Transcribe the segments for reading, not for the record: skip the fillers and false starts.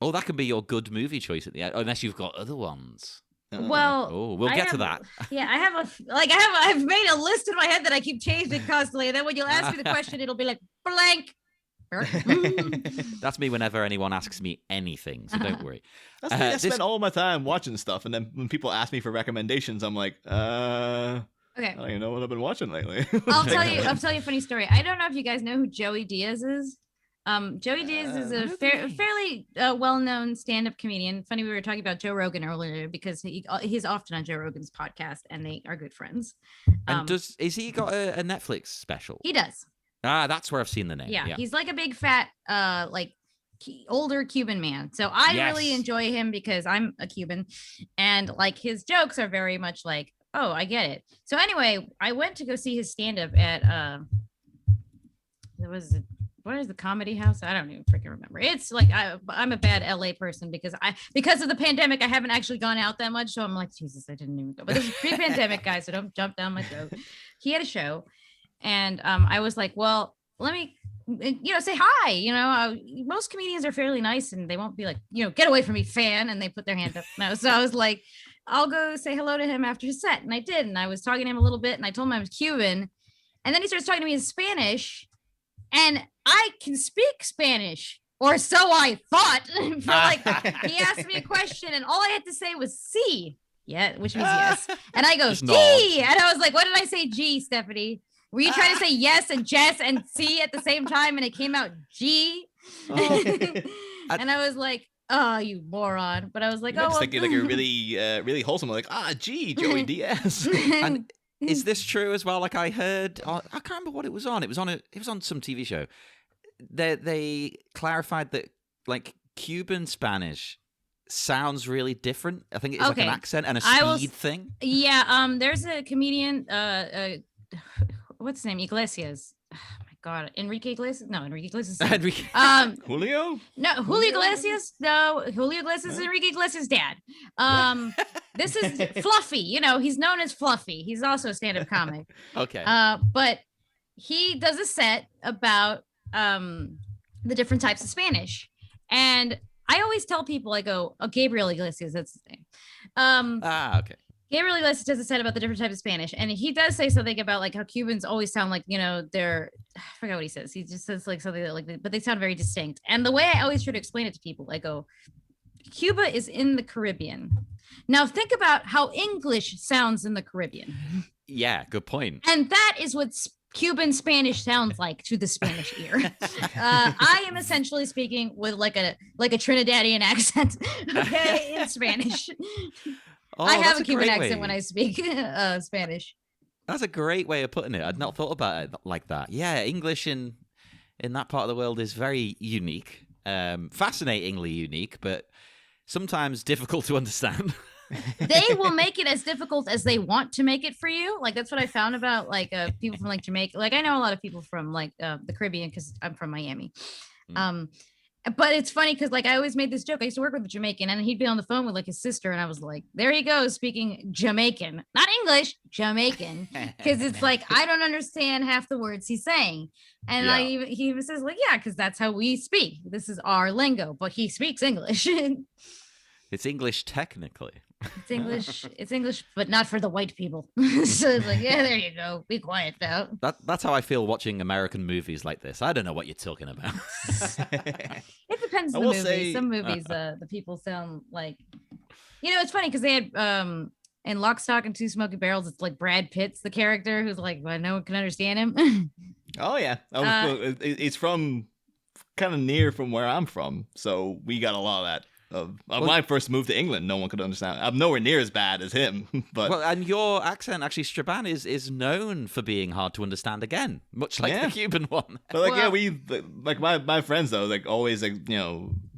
Oh, that can be your good movie choice at the end, unless you've got other ones. Well, we'll get to that. Yeah, I've made a list in my head that I keep changing constantly, and then when you'll ask me the question, it'll be like blank. That's me whenever anyone asks me anything, so don't worry. That's me. I spend all my time watching stuff, and then when people ask me for recommendations, I'm like, okay. I don't even know what I've been watching lately. I'll tell you a funny story. I don't know if you guys know who Joey Diaz is. Joey Diaz is a fairly well-known stand-up comedian. Funny, we were talking about Joe Rogan earlier because he's often on Joe Rogan's podcast, and they are good friends. And is he got a Netflix special? He does. That's where I've seen the name. Yeah, he's like a big fat, older Cuban man. So I really enjoy him because I'm a Cuban, and like his jokes are very much like, oh, I get it. So anyway, I went to go see his stand-up at what is the Comedy House? I don't even freaking remember. It's like I'm a bad LA person because of the pandemic, I haven't actually gone out that much. So I'm like, Jesus, I didn't even go. But this is pre-pandemic, guys, so don't jump down my throat. He had a show, and I was like, well, let me, say hi. Most comedians are fairly nice, and they won't be like, get away from me, fan, and they put their hand up. No, so I was like, I'll go say hello to him after his set, and I did, and I was talking to him a little bit, and I told him I was Cuban, and then he starts talking to me in Spanish. And I can speak Spanish, or so I thought. He asked me a question, and all I had to say was "sí," which means yes. And I go "G," and I was like, "What did I say, G, Stephanie? Were you trying to say yes and Jess and C at the same time, and it came out G?" And I was like, "Oh, you moron!" But I was like, "Oh." Thinking like you're really, really wholesome, like G, Joey Diaz. And is this true as well? Like I heard, I can't remember what it was on. It was on some TV show. They clarified that like Cuban Spanish sounds really different. I think it's like an accent and a speed thing. Yeah. There's a comedian. What's his name? Iglesias. Oh my God, Enrique Iglesias. No, Enrique Iglesias. Julio. No, Julio Iglesias. No, Julio Iglesias is Enrique Iglesias' dad. This is Fluffy. He's known as Fluffy. He's also a stand-up comic. Okay. But he does a set about the different types of Spanish, and I always tell people, I go, Gabriel Iglesias, that's his name. Okay. Gabriel Iglesias does a set about the different types of Spanish, and he does say something about like how Cubans always sound like, they're, I forgot what he says. He just says like something that, like, but they sound very distinct. And the way I always try to explain it to people, I go, Cuba is in the Caribbean. Now think about how English sounds in the Caribbean. Yeah, good point. And that is what Cuban Spanish sounds like to the Spanish ear. I am essentially speaking with like a Trinidadian accent, okay, in Spanish. I have a Cuban accent when I speak Spanish. That's a great way of putting it. I'd not thought about it like that. Yeah, English in that part of the world is very unique, fascinatingly unique, but sometimes difficult to understand. They will make it as difficult as they want to make it for you. Like that's what I found about like people from like Jamaica. Like I know a lot of people from like the Caribbean because I'm from Miami. But it's funny because like I always made this joke. I used to work with a Jamaican, and he'd be on the phone with like his sister, and I was like, there he goes speaking Jamaican, not English, Jamaican, because it's like I don't understand half the words he's saying. And he even says like, yeah, because that's how we speak. This is our lingo, but he speaks English. It's English technically. It's English, but not for the white people. So it's like, yeah, there you go. Be quiet now. That's how I feel watching American movies like this. I don't know what you're talking about. It depends on the movie. Some movies, the people sound like, it's funny because they had in Lock, Stock, and Two Smoking Barrels, it's like Brad Pitt's the character who's like, well, no one can understand him. Oh yeah, it's from kind of near from where I'm from, so we got a lot of that. When I first moved to England, no one could understand. I'm nowhere near as bad as him, but and your accent actually, Straban, is known for being hard to understand again, much like the Cuban one. But my friends though, like always, like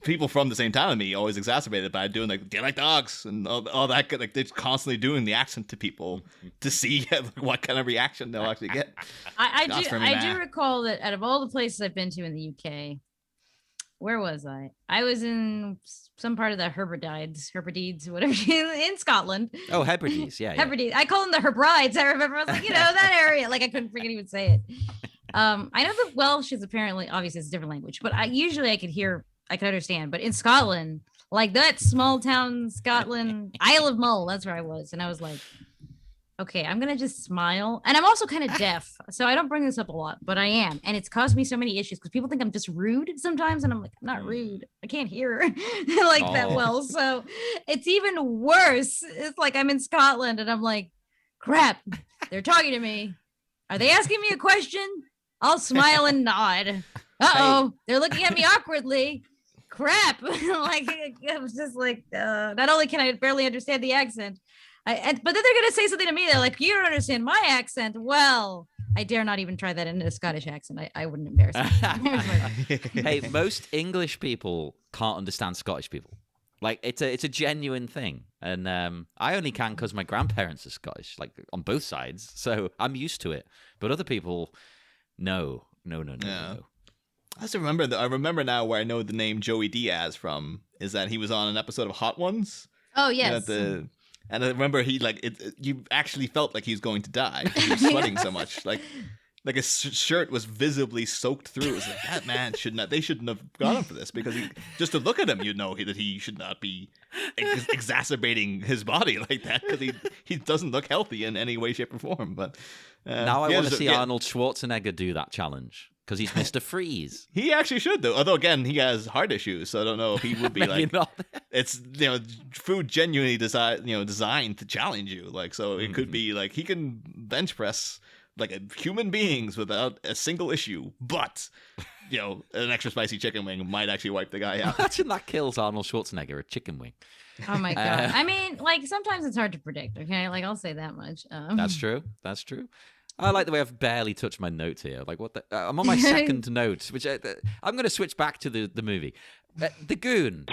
people from the same town as me, always exacerbated by doing like "Do you like dogs?" and all that. Like they're constantly doing the accent to people to see what kind of reaction they'll actually get. I do recall that out of all the places I've been to in the UK. Where was I? I was in some part of the Hebrides, whatever, in Scotland. Oh, Hebrides, yeah. Hebrides. I call them the Hebrides. I remember. I was like, that area. Like I couldn't freaking even say it. I know that Welsh is apparently, obviously, it's a different language, but I could hear I can understand. But in Scotland, like that small town Scotland, Isle of Mull, that's where I was. And I was like, okay, I'm going to just smile. And I'm also kind of deaf. So I don't bring this up a lot, but I am. And it's caused me so many issues because people think I'm just rude sometimes. And I'm like, I'm not rude. I can't hear like that well. So it's even worse. It's like I'm in Scotland and I'm like, crap, they're talking to me. Are they asking me a question? I'll smile and nod. Uh-oh, they're looking at me awkwardly. Crap. Like, I was just like, not only can I barely understand the accent, but then they're going to say something to me. They're like, you don't understand my accent. Well, I dare not even try that in a Scottish accent. I wouldn't embarrass myself. Hey, most English people can't understand Scottish people. Like, it's a genuine thing. And I only can because my grandparents are Scottish, like on both sides. So I'm used to it. But other people, no. I just remember now where I know the name Joey Diaz from is that he was on an episode of Hot Ones. Oh, yes. And I remember he you actually felt like he was going to die. He was sweating so much. Like his shirt was visibly soaked through. It was like, that man they shouldn't have gone him for this because just to look at him, that he should not be exacerbating his body like that because he doesn't look healthy in any way, shape, or form. But now I want to see Arnold Schwarzenegger do that challenge because he's Mr. Freeze. He actually should though. Although again, he has heart issues, so I don't know if he would be like. Not. It's food genuinely designed to challenge you. Like so, it could be like he can bench press like human beings without a single issue, but an extra spicy chicken wing might actually wipe the guy out. Imagine that kills Arnold Schwarzenegger, a chicken wing. Oh my god! I mean, like sometimes it's hard to predict. Okay, like I'll say that much. That's true. I like the way I've barely touched my notes here. Like what? I'm on my second note, which I'm going to switch back to the movie. The Goon.